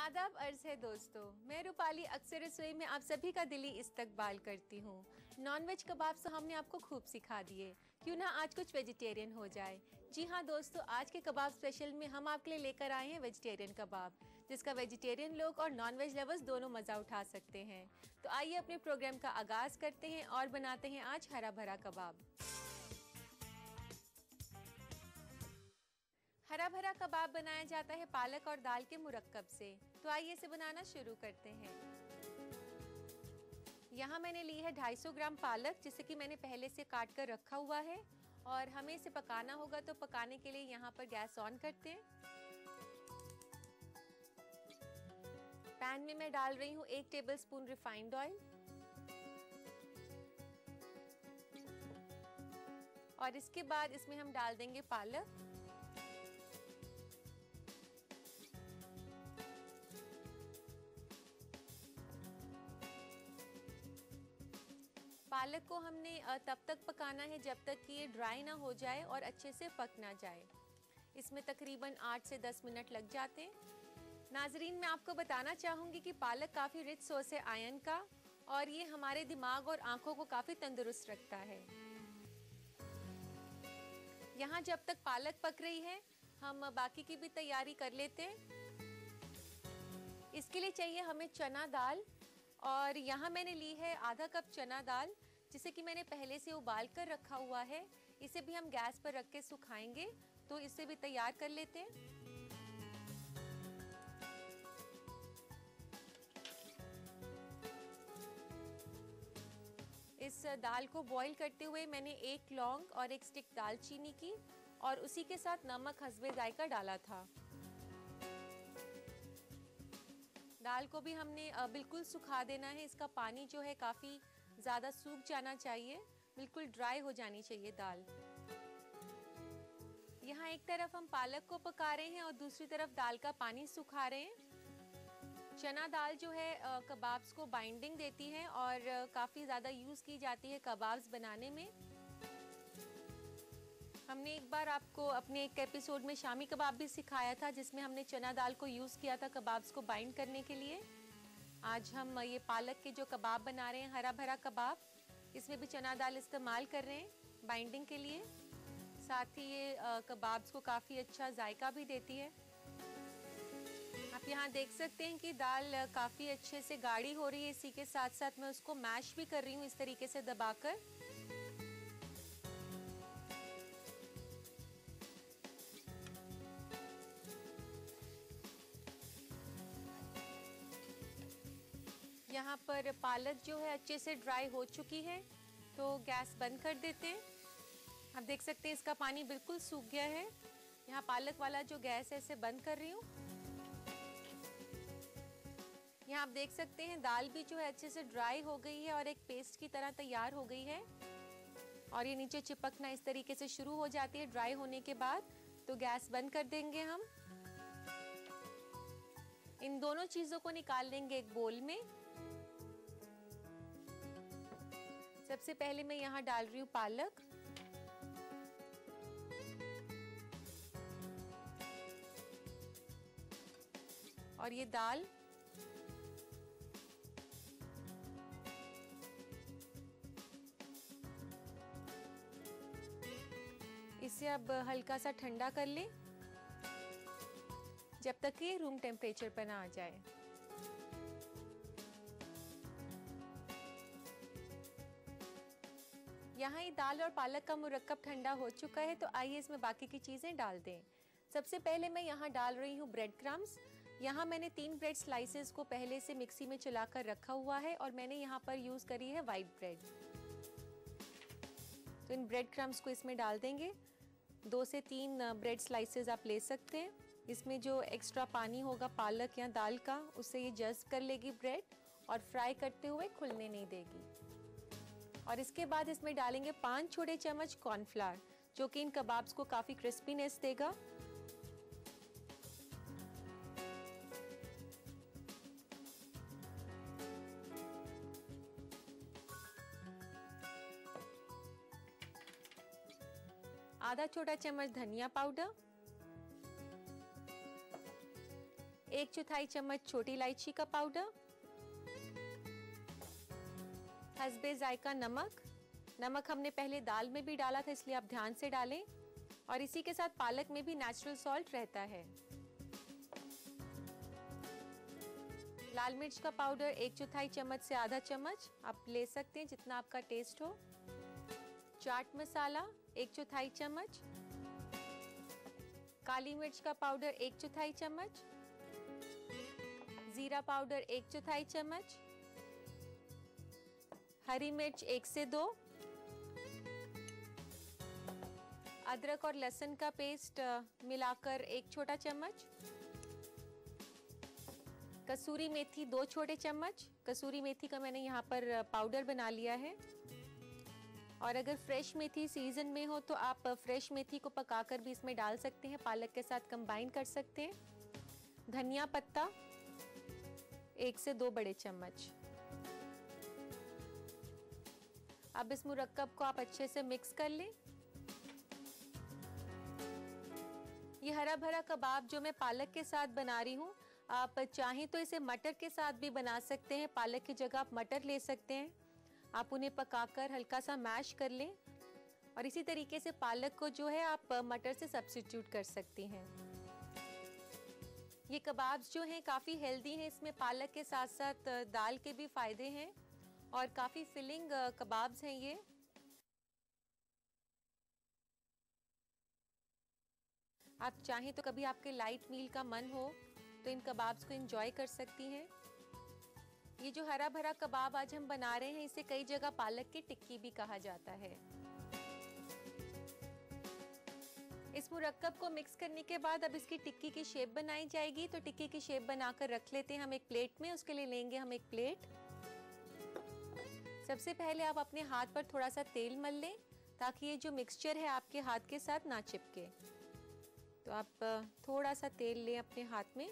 आदाब अर्ज है दोस्तों, मैं रूपाली अक्सर रसोई में आप सभी का दिली इस्तकबाल करती हूँ। नॉनवेज कबाब तो हमने आपको खूब सिखा दिए, क्यों ना आज कुछ वेजिटेरियन हो जाए। जी हाँ दोस्तों, आज के कबाब स्पेशल में हम आपके लिए लेकर आए हैं वेजिटेरियन कबाब, जिसका वेजिटेरियन लोग और नॉनवेज लवर्स दोनों मज़ा उठा सकते हैं। तो आइए अपने प्रोग्राम का आगाज़ करते हैं और बनाते हैं आज हरा भरा कबाब। हरा भरा कबाब बनाया जाता है पालक और दाल के मुरक्कब से। तो आइए इसे बनाना शुरू करते हैं। यहाँ मैंने ली है 250 ग्राम पालक, जिसे कि मैंने पहले से काट कर रखा हुआ है और हमें इसे पकाना होगा। तो पकाने के लिए यहाँ पर गैस ऑन करते हैं। पैन में मैं डाल रही हूँ 1 टेबलस्पून रिफाइंड ऑयल और इसके बाद इसमें हम डाल देंगे पालक। पालक को हमने तब तक पकाना है जब तक कि ये ड्राई ना हो जाए और अच्छे से पक ना जाए। इसमें तकरीबन 8 से 10 मिनट लग जाते हैं। नाजरीन, मैं आपको बताना चाहूँगी कि पालक काफ़ी रिच सोर्स है आयरन का और ये हमारे दिमाग और आँखों को काफ़ी तंदुरुस्त रखता है। यहाँ जब तक पालक पक रही है, हम बाकी की भी तैयारी कर लेते हैं। इसके लिए चाहिए हमें चना दाल और यहाँ मैंने ली है आधा कप चना दाल, जिसे कि मैंने पहले से उबाल कर रखा हुआ है। इसे भी हम गैस पर रख के सुखाएंगे, तो इसे भी तैयार कर लेते हैं। इस दाल को बॉईल करते हुए मैंने 1 लौंग और 1 स्टिक दालचीनी की और उसी के साथ नमक हस्बे जायका डाला था। दाल को भी हमने बिल्कुल सुखा देना है। इसका पानी जो है काफ़ी ज़्यादा सूख जाना चाहिए, बिल्कुल ड्राई हो जानी चाहिए दाल। यहाँ एक तरफ हम पालक को पका रहे हैं और दूसरी तरफ दाल का पानी सुखा रहे हैं। चना दाल जो है कबाब्स को बाइंडिंग देती है और काफ़ी ज़्यादा यूज़ की जाती है कबाब्स बनाने में। हमने एक बार आपको अपने एक एपिसोड में शामी कबाब भी सिखाया था, जिसमें हमने चना दाल को यूज़ किया था कबाब्स को बाइंड करने के लिए। आज हम ये पालक के जो कबाब बना रहे हैं, हरा भरा कबाब, इसमें भी चना दाल इस्तेमाल कर रहे हैं बाइंडिंग के लिए। साथ ही ये कबाब्स को काफ़ी अच्छा जायका भी देती है। आप यहाँ देख सकते हैं कि दाल काफ़ी अच्छे से गाढ़ी हो रही है। इसी के साथ साथ मैं उसको मैश भी कर रही हूँ इस तरीके से दबाकर। यहाँ पर पालक जो है अच्छे से ड्राई हो चुकी है, तो गैस बंद कर देते हैं। आप देख सकते हैं इसका पानी बिल्कुल सूख गया है। यहाँ पालक वाला जो गैस है इसे बंद कर रही हूँ। यहाँ आप देख सकते हैं दाल भी जो है अच्छे से ड्राई हो गई है और एक पेस्ट की तरह तैयार हो गई है और ये नीचे चिपकना इस तरीके से शुरू हो जाती है ड्राई होने के बाद। तो गैस बंद कर देंगे हम। इन दोनों चीज़ों को निकाल लेंगे एक बोल में। सबसे पहले मैं यहाँ डाल रही हूँ पालक और ये दाल। इसे अब हल्का सा ठंडा कर लें जब तक ये रूम टेम्परेचर पर ना आ जाए। यहाँ ये दाल और पालक का मुरक्कब ठंडा हो चुका है, तो आइए इसमें बाकी की चीज़ें डाल दें। सबसे पहले मैं यहाँ डाल रही हूँ ब्रेड क्रम्स। यहाँ मैंने 3 ब्रेड स्लाइसेस को पहले से मिक्सी में चलाकर रखा हुआ है और मैंने यहाँ पर यूज़ करी है वाइट ब्रेड। तो इन ब्रेड क्रम्स को इसमें डाल देंगे। 2 से 3 ब्रेड स्लाइसेस आप ले सकते हैं। इसमें जो एक्स्ट्रा पानी होगा पालक या दाल का, उससे ये जज़्ब कर लेगी ब्रेड और फ्राई करते हुए खुलने नहीं देगी। और इसके बाद इसमें डालेंगे 5 छोटे चम्मच कॉर्नफ्लावर, जो कि इन कबाब्स को काफ़ी क्रिस्पीनेस देगा। आधा छोटा चम्मच धनिया पाउडर, 1/4 चम्मच छोटी इलायची का पाउडर, हस्बे जायका नमक। नमक हमने पहले दाल में भी डाला था, इसलिए आप ध्यान से डालें। और इसी के साथ पालक में भी नेचुरल सॉल्ट रहता है। लाल मिर्च का पाउडर 1/4 चम्मच से आधा चम्मच आप ले सकते हैं, जितना आपका टेस्ट हो। चाट मसाला 1/4 चम्मच, काली मिर्च का पाउडर 1/4 चम्मच, जीरा पाउडर 1/4 चम्मच, हरी मिर्च 1 से 2, अदरक और लहसुन का पेस्ट मिलाकर 1 छोटा चम्मच, कसूरी मेथी 2 छोटे चम्मच। कसूरी मेथी का मैंने यहाँ पर पाउडर बना लिया है। और अगर फ्रेश मेथी सीजन में हो तो आप फ्रेश मेथी को पकाकर भी इसमें डाल सकते हैं, पालक के साथ कंबाइन कर सकते हैं। धनिया पत्ता 1 से 2 बड़े चम्मच। अब इस मुरक्कब को आप अच्छे से मिक्स कर लें। ये हरा भरा कबाब जो मैं पालक के साथ बना रही हूँ, आप चाहें तो इसे मटर के साथ भी बना सकते हैं। पालक की जगह आप मटर ले सकते हैं। आप उन्हें पकाकर हल्का सा मैश कर लें और इसी तरीके से पालक को जो है आप मटर से सब्स्टिट्यूट कर सकती हैं। ये कबाब्स जो हैं काफ़ी हेल्दी हैं, इसमें पालक के साथ साथ दाल के भी फायदे हैं और काफ़ी फिलिंग कबाब्स हैं ये। आप चाहें तो कभी आपके लाइट मील का मन हो तो इन कबाब्स को एंजॉय कर सकती हैं। ये जो हरा भरा कबाब आज हम बना रहे हैं, इसे कई जगह पालक की टिक्की भी कहा जाता है। इस मुरक्कब को मिक्स करने के बाद अब इसकी टिक्की की शेप बनाई जाएगी। तो टिक्की की शेप बनाकर रख लेते हैं हम एक प्लेट में। उसके लिए लेंगे हम एक प्लेट। सबसे पहले आप अपने हाथ पर थोड़ा सा तेल मल लें ताकि ये जो मिक्सचर है आपके हाथ के साथ ना चिपके। तो आप थोड़ा सा तेल लें अपने हाथ में।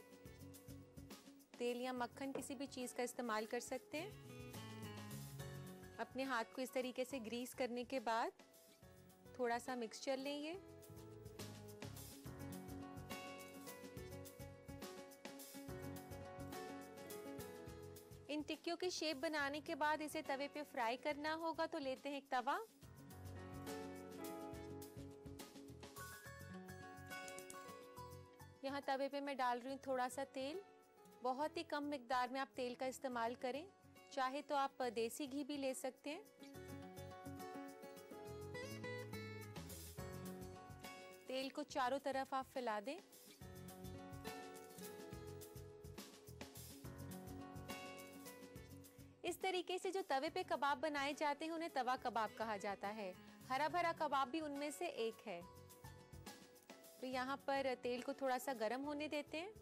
तेल या मक्खन किसी भी चीज़ का इस्तेमाल कर सकते हैं। अपने हाथ को इस तरीके से ग्रीस करने के बाद थोड़ा सा मिक्सचर लें ये। इन टिक्कियों की शेप बनाने के बाद इसे तवे पे फ्राई करना होगा। तो लेते हैं एक तवा। यहाँ तवे पे मैं डाल रही हूँ थोड़ा सा तेल। बहुत ही कम मिकदार में आप तेल का इस्तेमाल करें। चाहे तो आप देसी घी भी ले सकते हैं। तेल को चारों तरफ आप फैला दें। इस तरीके से जो तवे पे कबाब बनाए जाते हैं उन्हें तवा कबाब कहा जाता है। हरा भरा कबाब भी उनमें से एक है। तो यहाँ पर तेल को थोड़ा सा गर्म होने देते हैं।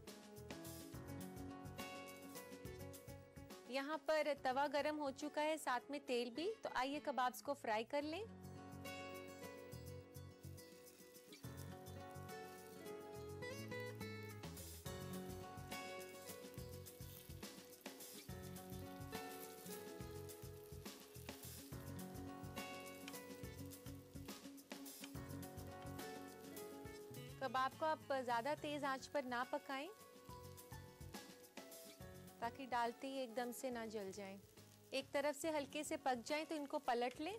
यहाँ पर तवा गर्म हो चुका है, साथ में तेल भी। तो आइए कबाब्स को फ्राई कर लें। कबाब को आप ज़्यादा तेज़ आंच पर ना पकाएं ताकि डालते ही एकदम से ना जल जाएं। एक तरफ से हल्के से पक जाएं तो इनको पलट लें।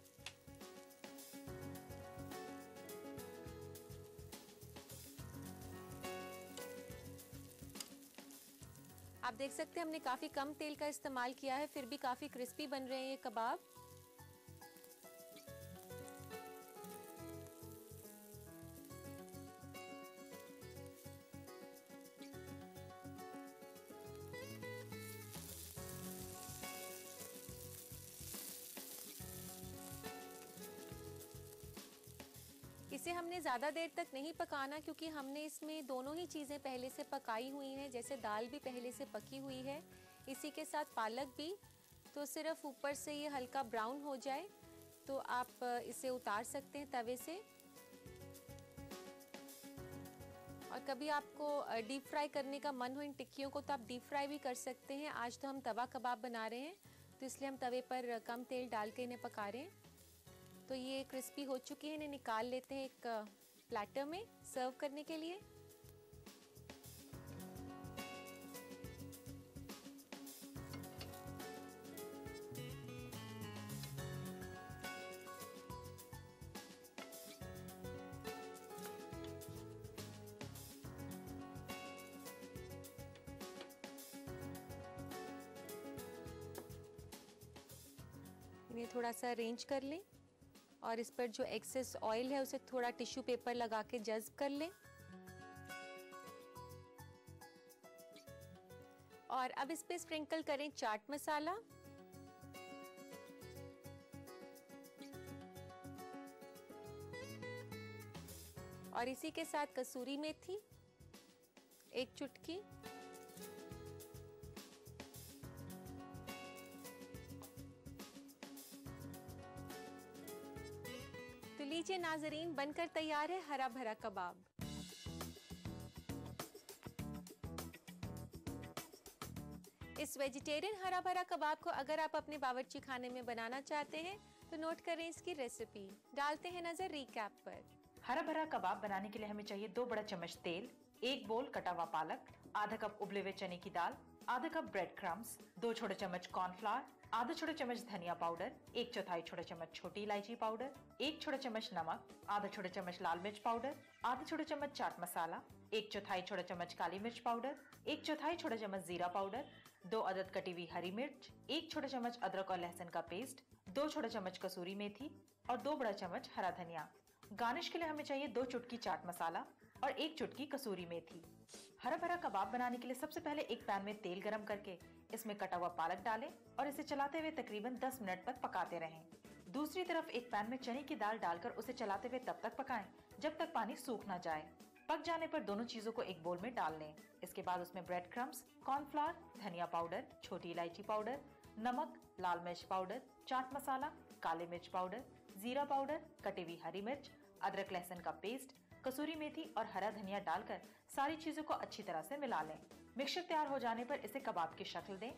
आप देख सकते हैं हमने काफ़ी कम तेल का इस्तेमाल किया है, फिर भी काफ़ी क्रिस्पी बन रहे हैं ये कबाब। इसे हमने ज़्यादा देर तक नहीं पकाना क्योंकि हमने इसमें दोनों ही चीज़ें पहले से पकाई हुई हैं। जैसे दाल भी पहले से पकी हुई है, इसी के साथ पालक भी। तो सिर्फ ऊपर से ये हल्का ब्राउन हो जाए तो आप इसे उतार सकते हैं तवे से। और कभी आपको डीप फ्राई करने का मन हो इन टिक्कियों को तो आप डीप फ्राई भी कर सकते हैं। आज तो हम तवा कबाब बना रहे हैं तो इसलिए हम तवे पर कम तेल डाल के इन्हें पका रहे हैं। तो ये क्रिस्पी हो चुकी है, इन्हें निकाल लेते हैं एक प्लेटर में सर्व करने के लिए। इन्हें थोड़ा सा अरेंज कर लें और इस पर जो एक्सेस ऑयल है उसे थोड़ा टिश्यू पेपर लगा के जज्ब कर लें। और अब इस पे स्प्रिंकल करें चाट मसाला, और इसी के साथ कसूरी मेथी 1 चुटकी, तो लीजिए नाजरीन, बनकर तैयार है हरा भरा कबाब। इस वेजिटेरियन हरा भरा कबाब को अगर आप अपने बावर्ची खाने में बनाना चाहते हैं तो नोट करें इसकी रेसिपी। डालते हैं नजर रिकैप पर। हरा भरा कबाब बनाने के लिए हमें चाहिए 2 बड़ा चम्मच तेल, 1 बोल कटा हुआ पालक, आधा कप उबले हुए चने की दाल, आधा कप ब्रेड क्रम्स, 2 छोटे चम्मच कॉर्नफ्लावर, आधा छोटे चम्मच धनिया पाउडर, 1/4 छोटे चम्मच छोटी इलायची पाउडर, 1 छोटे चम्मच नमक, आधा छोटे चम्मच लाल मिर्च पाउडर, आधा छोटे चम्मच चाट मसाला, 1/4 छोटे चम्मच काली मिर्च पाउडर, 1/4 छोटे चम्मच जीरा पाउडर, 2 अदद कटी हुई हरी मिर्च, 1 छोटे चम्मच अदरक और लहसुन का पेस्ट, 2 छोटे चम्मच कसूरी मेथी और 2 बड़ा चम्मच हरा धनिया। गार्निश के लिए हमें चाहिए 2 चुटकी चाट मसाला और 1 चुटकी कसूरी मेथी। हरा भरा कबाब बनाने के लिए सबसे पहले एक पैन में तेल गरम करके इसमें कटा हुआ पालक डालें और इसे चलाते हुए तकरीबन 10 मिनट तक पकाते रहें। दूसरी तरफ एक पैन में चने की दाल डालकर उसे चलाते हुए तब तक पकाएं जब तक पानी सूख ना जाए। पक जाने पर दोनों चीजों को एक बोल में डाल लें। इसके बाद उसमें ब्रेड क्रम्स, कॉर्नफ्लावर, धनिया पाउडर, छोटी इलायची पाउडर, नमक, लाल मिर्च पाउडर, चाट मसाला, काले मिर्च पाउडर, जीरा पाउडर, कटी हुई हरी मिर्च, अदरक लहसुन का पेस्ट, कसूरी मेथी और हरा धनिया डालकर सारी चीजों को अच्छी तरह से मिला लें। मिक्सचर तैयार हो जाने पर इसे कबाब की शक्ल दें।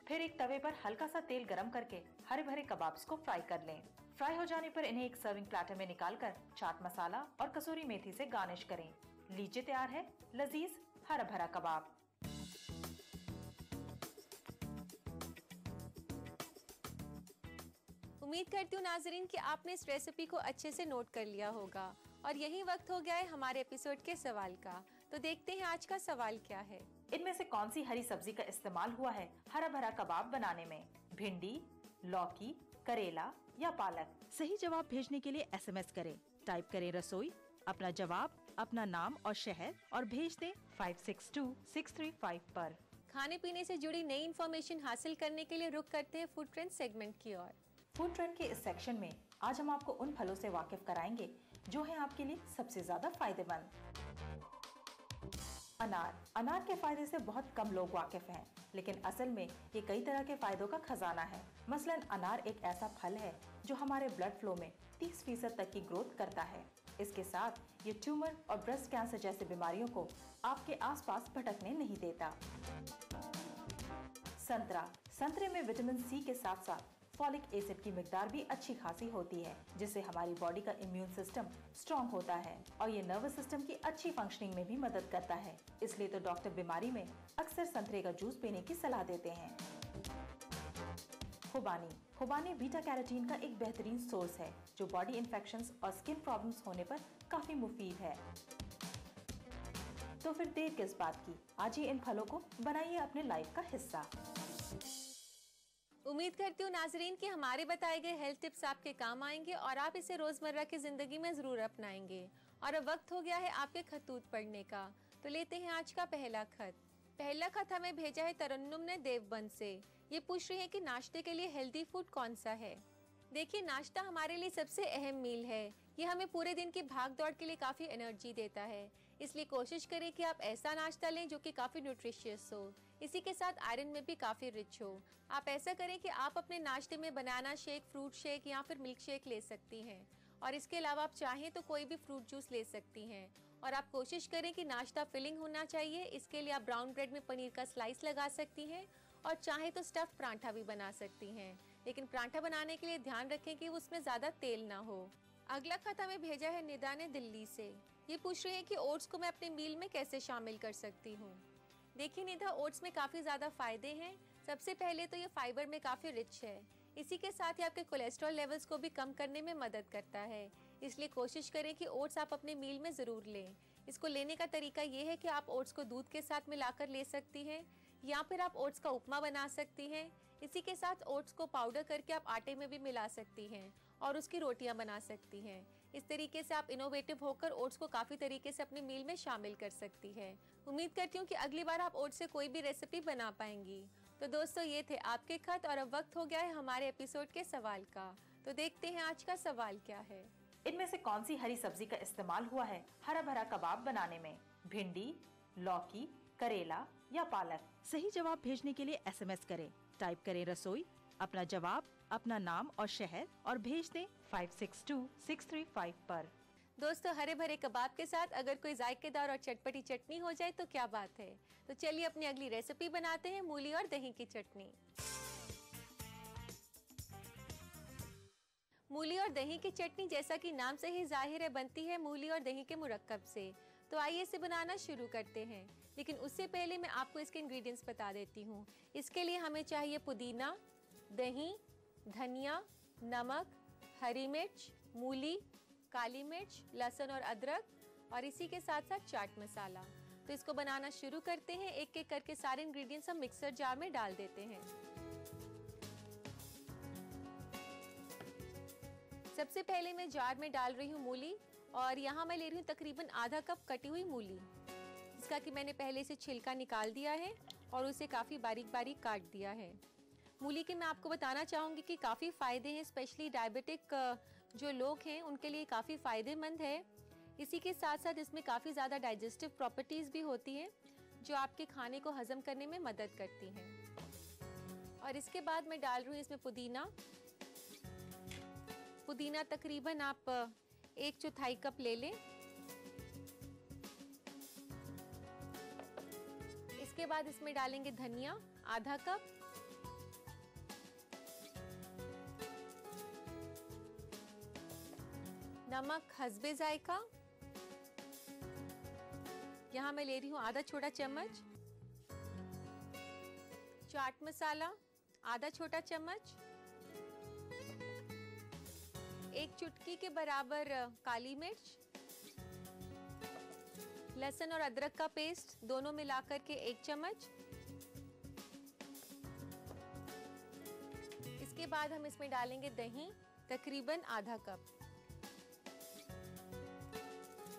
फिर एक तवे पर हल्का सा तेल गरम करके हरे भरे कबाब्स को फ्राई कर लें। फ्राई हो जाने पर इन्हें एक सर्विंग प्लेटर में निकालकर चाट मसाला और कसूरी मेथी से गार्निश करें। लीजिए तैयार है लजीज हरा भरा कबाब। उम्मीद करती हूँ नाजरीन कि आपने इस रेसिपी को अच्छे से नोट कर लिया होगा और यही वक्त हो गया है हमारे एपिसोड के सवाल का। तो देखते हैं आज का सवाल क्या है। इनमें से कौन सी हरी सब्जी का इस्तेमाल हुआ है हरा भरा कबाब बनाने में? भिंडी, लौकी, करेला या पालक? सही जवाब भेजने के लिए SMS करें। टाइप करें रसोई, अपना जवाब, अपना नाम और शहर और भेज दें 562635 पर। खाने पीने से जुड़ी नई इन्फॉर्मेशन हासिल करने के लिए रुक करते हैं फूड ट्रेंड सेगमेंट की ओर। फूड ट्रेंड के इस सेक्शन में आज हम आपको उन फलों से वाकिफ कराएंगे जो हैं आपके लिए सबसे ज्यादा फायदेमंद। अनार के फायदे से बहुत कम लोग वाकिफ हैं, लेकिन असल में ये कई तरह के फायदों का खजाना है। मसलन अनार एक ऐसा फल है जो हमारे ब्लड फ्लो में 30% तक की ग्रोथ करता है। इसके साथ ये ट्यूमर और ब्रेस्ट कैंसर जैसी बीमारियों को आपके आसपास भटकने नहीं देता। संतरे में विटामिन C के साथ साथ फॉलिक एसिड की मिकदार भी अच्छी खासी होती है, जिससे हमारी बॉडी का इम्यून सिस्टम स्ट्रॉन्ग होता है और ये नर्वस सिस्टम की अच्छी फंक्शनिंग में भी मदद करता है। इसलिए तो डॉक्टर बीमारी में अक्सर संतरे का जूस पीने की सलाह देते हैं। खुबानी बीटा कैरोटीन का एक बेहतरीन सोर्स है जो बॉडी इन्फेक्शंस और स्किन प्रॉब्लम्स होने पर काफी मुफीद है। तो फिर देर किस बात की, आज ही इन फलों को बनाइए अपने लाइफ का हिस्सा। उम्मीद करती हूँ नाजरीन कि हमारे बताए गए हेल्थ टिप्स आपके काम आएंगे और आप इसे रोजमर्रा की जिंदगी में जरूर अपनाएंगे। और अब वक्त हो गया है आपके खतूत पढ़ने का। तो लेते हैं आज का पहला खत। पहला खत हमें भेजा है तरन्नुम ने देवबंद से। ये पूछ रही है कि नाश्ते के लिए हेल्दी फूड कौन सा है। देखिए, नाश्ता हमारे लिए सबसे अहम मील है। ये हमें पूरे दिन की भाग दौड़ के लिए काफ़ी एनर्जी देता है। इसलिए कोशिश करें कि आप ऐसा नाश्ता लें जो कि काफ़ी न्यूट्रिशियस हो, इसी के साथ आयरन में भी काफ़ी रिच हो। आप ऐसा करें कि आप अपने नाश्ते में बनाना शेक, फ्रूट शेक या फिर मिल्क शेक ले सकती हैं। और इसके अलावा आप चाहें तो कोई भी फ्रूट जूस ले सकती हैं। और आप कोशिश करें कि नाश्ता फिलिंग होना चाहिए। इसके लिए आप ब्राउन ब्रेड में पनीर का स्लाइस लगा सकती हैं और चाहे तो स्टफ्ड पराठा भी बना सकती हैं। लेकिन पराठा बनाने के लिए ध्यान रखें कि उसमें ज़्यादा तेल ना हो। अगला खत हमें भेजा है निदा ने दिल्ली से। ये पूछ रही है कि ओट्स को मैं अपने मील में कैसे शामिल कर सकती हूँ। देखिए निदा, ओट्स में काफ़ी ज़्यादा फ़ायदे हैं। सबसे पहले तो ये फाइबर में काफ़ी रिच है। इसी के साथ ही आपके कोलेस्ट्रॉल लेवल्स को भी कम करने में मदद करता है। इसलिए कोशिश करें कि ओट्स आप अपने मील में ज़रूर लें। इसको लेने का तरीका ये है कि आप ओट्स को दूध के साथ मिलाकर ले सकती हैं या फिर आप ओट्स का उपमा बना सकती हैं इसी के साथ ओट्स को पाउडर करके आप आटे में भी मिला सकती हैं और उसकी रोटियां बना सकती हैं। इस तरीके से आप इनोवेटिव होकर ओट्स को काफ़ी तरीके से अपने मील में शामिल कर सकती हैं। उम्मीद करती हूँ कि अगली बार आप ओट्स से कोई भी रेसिपी बना पाएंगी। तो दोस्तों, ये थे आपके खत और अब वक्त हो गया है हमारे एपिसोड के सवाल का। तो देखते हैं आज का सवाल क्या है। इनमें से कौन सी हरी सब्जी का इस्तेमाल हुआ है हरा भरा कबाब बनाने में? भिंडी, लौकी, करेला या पालक? सही जवाब भेजने के लिए SMS करें। टाइप करें रसोई, अपना जवाब, अपना नाम और शहर और भेज दें 562635 पर। दोस्तों, हरे भरे कबाब के साथ अगर कोई जायकेदार और चटपटी चटनी हो जाए तो क्या बात है। तो चलिए अपनी अगली रेसिपी बनाते हैं, मूली और दही की चटनी। मूली और दही की चटनी जैसा कि नाम से ही जाहिर है बनती है मूली और दही के मुरक्कब से। तो आइए इसे बनाना शुरू करते हैं, लेकिन उससे पहले मैं आपको इसके इंग्रेडिएंट्स बता देती हूँ। इसके लिए हमें चाहिए पुदीना, दही, धनिया, नमक, हरी मिर्च, मूली, काली मिर्च, लहसुन और अदरक और इसी के साथ साथ चाट मसाला। तो इसको बनाना शुरू करते हैं। एक एक करके सारे इंग्रेडिएंट्स हम मिक्सर जार में डाल देते हैं। सबसे पहले मैं जार में डाल रही हूँ मूली और यहाँ मैं ले रही हूँ तकरीबन आधा कप कटी हुई मूली, जिसका कि मैंने पहले से छिलका निकाल दिया है और उसे काफ़ी बारीक बारीक काट दिया है। मूली के मैं आपको बताना चाहूँगी कि काफ़ी फ़ायदे हैं, स्पेशली डायबिटिक जो लोग हैं उनके लिए काफ़ी फ़ायदेमंद है। इसी के साथ साथ इसमें काफ़ी ज़्यादा डाइजेस्टिव प्रॉपर्टीज़ भी होती हैं जो आपके खाने को हजम करने में मदद करती हैं। और इसके बाद मैं डाल रही हूँ इसमें पुदीना तकरीबन आप 1/4 कप ले लें। इसके बाद इसमें डालेंगे धनिया आधा कप, नमक हस्बे जायका, यहाँ मैं ले रही हूँ आधा छोटा चम्मच, चाट मसाला आधा छोटा चम्मच, 1 चुटकी के बराबर काली मिर्च, लहसुन और अदरक का पेस्ट दोनों मिलाकर के 1 चम्मच। इसके बाद हम इसमें डालेंगे दही तकरीबन आधा कप।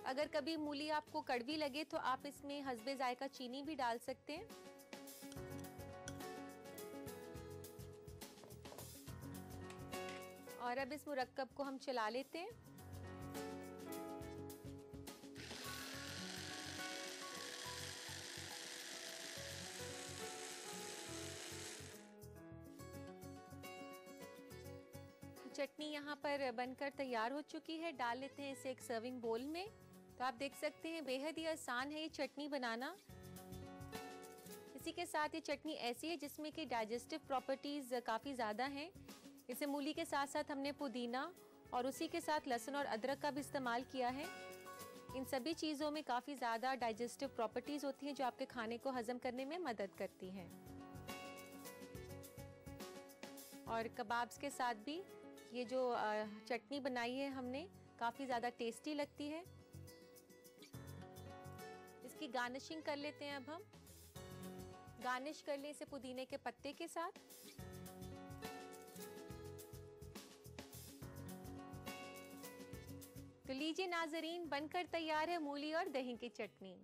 अगर कभी मूली आपको कड़वी लगे तो आप इसमें हस्बे जायका चीनी भी डाल सकते हैं। और अब इस मुरक्कब को हम चला लेते हैं। चटनी यहाँ पर बनकर तैयार हो चुकी है। डाल लेते हैं इसे एक सर्विंग बोल में। तो आप देख सकते हैं बेहद ही आसान है ये चटनी बनाना। इसी के साथ ये चटनी ऐसी है जिसमें कि डाइजेस्टिव प्रॉपर्टीज काफ़ी ज़्यादा हैं। इसे मूली के साथ साथ हमने पुदीना और उसी के साथ लहसुन और अदरक का भी इस्तेमाल किया है। इन सभी चीज़ों में काफ़ी ज़्यादा डाइजेस्टिव प्रॉपर्टीज़ होती हैं जो आपके खाने को हजम करने में मदद करती हैं। और कबाब्स के साथ भी ये जो चटनी बनाई है हमने काफ़ी ज़्यादा टेस्टी लगती है। इसकी गार्निशिंग कर लेते हैं। अब हम गार्निश कर लें इसे पुदीने के पत्ते के साथ। तो लीजिए नाजरीन, बनकर तैयार है मूली और दही की चटनी।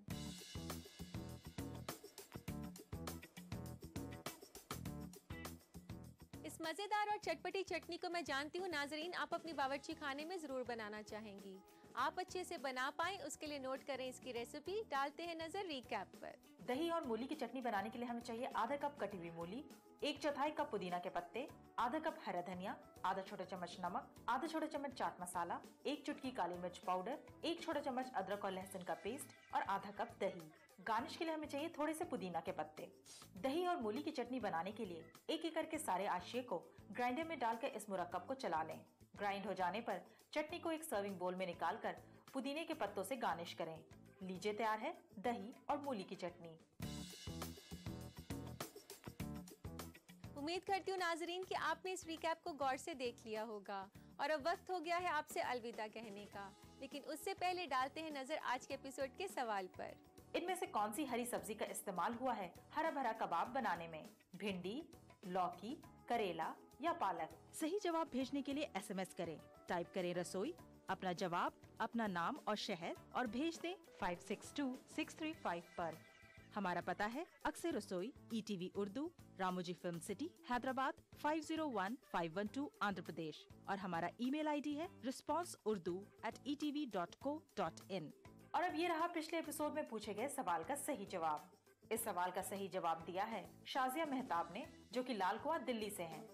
इस मजेदार और चटपटी चटनी को मैं जानती हूँ नाजरीन आप अपनी बावर्ची खाने में जरूर बनाना चाहेंगी। आप अच्छे से बना पाएं उसके लिए नोट करें इसकी रेसिपी। डालते हैं नजर रिकैप पर। दही और मूली की चटनी बनाने के लिए हमें चाहिए आधा कप कटी हुई मूली, 1/4 कप पुदीना के पत्ते, आधा कप हरा धनिया, आधा छोटा चम्मच नमक, आधा छोटा चम्मच चाट मसाला, 1 चुटकी काली मिर्च पाउडर, 1 छोटा चम्मच अदरक और लहसुन का पेस्ट और आधा कप दही। गार्निश के लिए हमें चाहिए थोड़े से पुदीना के पत्ते। दही और मूली की चटनी बनाने के लिए एक एक करके सारे आशिये को ग्राइंडर में डालकर इस मुरक्कब को चला लें। ग्राइंड हो जाने पर चटनी को एक सर्विंग बोल में निकालकर पुदीने के पत्तों से गार्निश करें। लीजिए तैयार है दही और मूली की चटनी। उम्मीद करती हूँ नाजरीन कि आपने इस रिकैप को गौर से देख लिया होगा और अब वक्त हो गया है आपसे अलविदा कहने का। लेकिन उससे पहले डालते हैं नजर आज के एपिसोड के सवाल पर। इनमें से कौन सी हरी सब्जी का इस्तेमाल हुआ है हरा भरा कबाब बनाने में? भिंडी, लौकी, करेला या पालक। सही जवाब भेजने के लिए SMS करें। टाइप करें रसोई, अपना जवाब, अपना नाम और शहर और भेज दें 562635 पर। हमारा पता है अक्सर रसोई, ETV Urdu, Ramoji film city, Hyderabad 501512, Andhra Pradesh. और हमारा ईमेल ID है responseurdu@etv.co.in। और अब ये रहा पिछले एपिसोड में पूछे गए सवाल का सही जवाब। इस सवाल का सही जवाब दिया है शाजिया मेहताब ने, जो कि लाल कुआं दिल्ली से हैं।